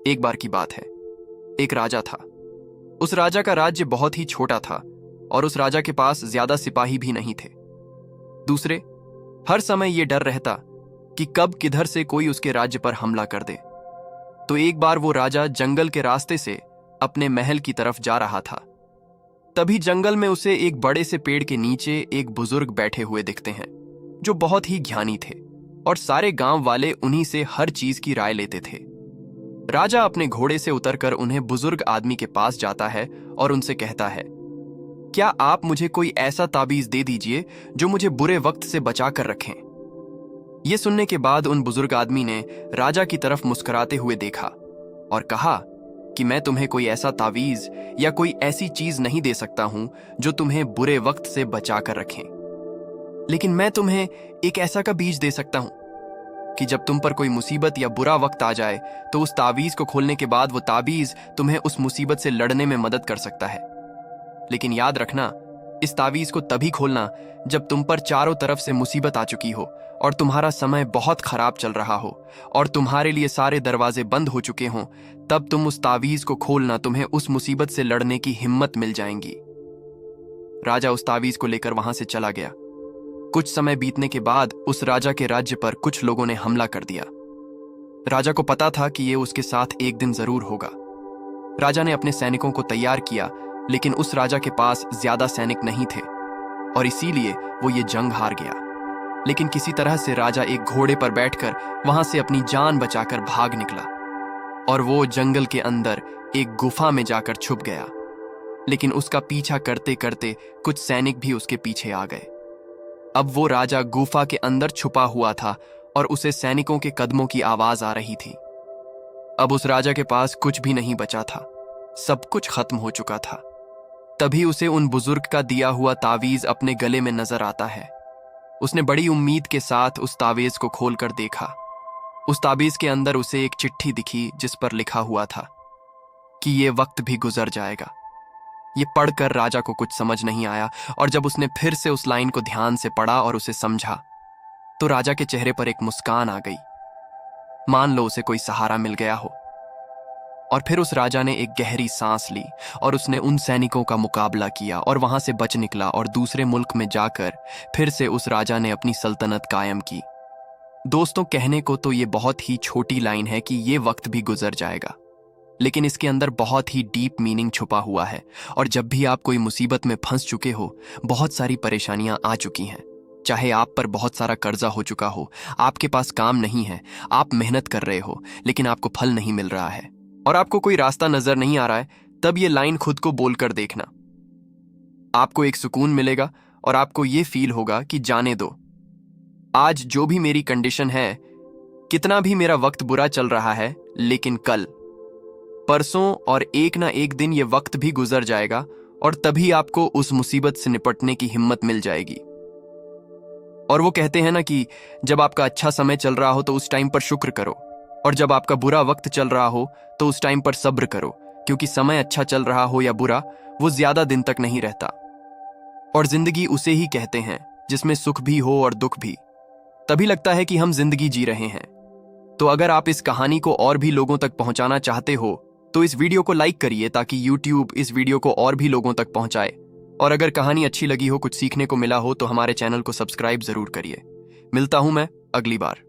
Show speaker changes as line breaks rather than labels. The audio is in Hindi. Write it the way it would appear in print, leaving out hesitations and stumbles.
एक बार की बात है। एक राजा था। उस राजा का राज्य बहुत ही छोटा था और उस राजा के पास ज्यादा सिपाही भी नहीं थे। दूसरे, हर समय यह डर रहता कि कब किधर से कोई उसके राज्य पर हमला कर दे। तो एक बार वो राजा जंगल के रास्ते से अपने महल की तरफ जा रहा था। तभी जंगल में उसे एक बड़े से पेड़ के नीचे एक बुजुर्ग बैठे हुए दिखते हैं, जो बहुत ही ज्ञानी थे और सारे गांव वाले उन्हीं से हर चीज की राय लेते थे। राजा अपने घोड़े से उतरकर उन्हें बुजुर्ग आदमी के पास जाता है और उनसे कहता है, क्या आप मुझे कोई ऐसा ताबीज दे दीजिए जो मुझे बुरे वक्त से बचा कर रखें। यह सुनने के बाद उन बुजुर्ग आदमी ने राजा की तरफ मुस्कुराते हुए देखा और कहा कि मैं तुम्हें कोई ऐसा तावीज या कोई ऐसी चीज नहीं दे सकता हूं जो तुम्हें बुरे वक्त से बचा कर रखें, लेकिन मैं तुम्हें एक ऐसा का बीज दे सकता हूं कि जब तुम पर कोई मुसीबत या बुरा वक्त आ जाए तो उस तावीज को खोलने के बाद वो तावीज तुम्हें उस मुसीबत से लड़ने में मदद कर सकता है। लेकिन याद रखना, इस तावीज को तभी खोलना जब तुम पर चारों तरफ से मुसीबत आ चुकी हो और तुम्हारा समय बहुत खराब चल रहा हो और तुम्हारे लिए सारे दरवाजे बंद हो चुके हों। तब तुम उस तावीज को खोलना, तुम्हें उस मुसीबत से लड़ने की हिम्मत मिल जाएगी। राजा उस तावीज को लेकर वहां से चला गया। कुछ समय बीतने के बाद उस राजा के राज्य पर कुछ लोगों ने हमला कर दिया। राजा को पता था कि यह उसके साथ एक दिन जरूर होगा। राजा ने अपने सैनिकों को तैयार किया, लेकिन उस राजा के पास ज्यादा सैनिक नहीं थे और इसीलिए वो ये जंग हार गया। लेकिन किसी तरह से राजा एक घोड़े पर बैठकर वहां से अपनी जान बचाकर भाग निकला और वो जंगल के अंदर एक गुफा में जाकर छुप गया। लेकिन उसका पीछा करते करते कुछ सैनिक भी उसके पीछे आ गए। अब वो राजा गुफा के अंदर छुपा हुआ था और उसे सैनिकों के कदमों की आवाज आ रही थी। अब उस राजा के पास कुछ भी नहीं बचा था, सब कुछ खत्म हो चुका था। तभी उसे उन बुजुर्ग का दिया हुआ तावीज अपने गले में नजर आता है। उसने बड़ी उम्मीद के साथ उस तावीज को खोलकर देखा। उस तावीज के अंदर उसे एक चिट्ठी दिखी जिस पर लिखा हुआ था कि ये वक्त भी गुजर जाएगा। ये पढ़कर राजा को कुछ समझ नहीं आया और जब उसने फिर से उस लाइन को ध्यान से पढ़ा और उसे समझा तो राजा के चेहरे पर एक मुस्कान आ गई। मान लो उसे कोई सहारा मिल गया हो। और फिर उस राजा ने एक गहरी सांस ली और उसने उन सैनिकों का मुकाबला किया और वहां से बच निकला और दूसरे मुल्क में जाकर फिर से उस राजा ने अपनी सल्तनत कायम की। दोस्तों, कहने को तो ये बहुत ही छोटी लाइन है कि ये वक्त भी गुजर जाएगा, लेकिन इसके अंदर बहुत ही डीप मीनिंग छुपा हुआ है। और जब भी आप कोई मुसीबत में फंस चुके हो, बहुत सारी परेशानियां आ चुकी हैं, चाहे आप पर बहुत सारा कर्जा हो चुका हो, आपके पास काम नहीं है, आप मेहनत कर रहे हो लेकिन आपको फल नहीं मिल रहा है और आपको कोई रास्ता नजर नहीं आ रहा है, तब ये लाइन खुद को बोलकर देखना। आपको एक सुकून मिलेगा और आपको ये फील होगा कि जाने दो, आज जो भी मेरी कंडीशन है, कितना भी मेरा वक्त बुरा चल रहा है, लेकिन कल, परसों और एक ना एक दिन ये वक्त भी गुजर जाएगा और तभी आपको उस मुसीबत से निपटने की हिम्मत मिल जाएगी। और वो कहते हैं ना कि जब आपका अच्छा समय चल रहा हो तो उस टाइम पर शुक्र करो और जब आपका बुरा वक्त चल रहा हो तो उस टाइम पर सब्र करो, क्योंकि समय अच्छा चल रहा हो या बुरा, वो ज्यादा दिन तक नहीं रहता। और जिंदगी उसे ही कहते हैं जिसमें सुख भी हो और दुख भी, तभी लगता है कि हम जिंदगी जी रहे हैं। तो अगर आप इस कहानी को और भी लोगों तक पहुंचाना चाहते हो तो इस वीडियो को लाइक करिए ताकि YouTube इस वीडियो को और भी लोगों तक पहुंचाए। और अगर कहानी अच्छी लगी हो, कुछ सीखने को मिला हो, तो हमारे चैनल को सब्सक्राइब जरूर करिए। मिलता हूं मैं अगली बार।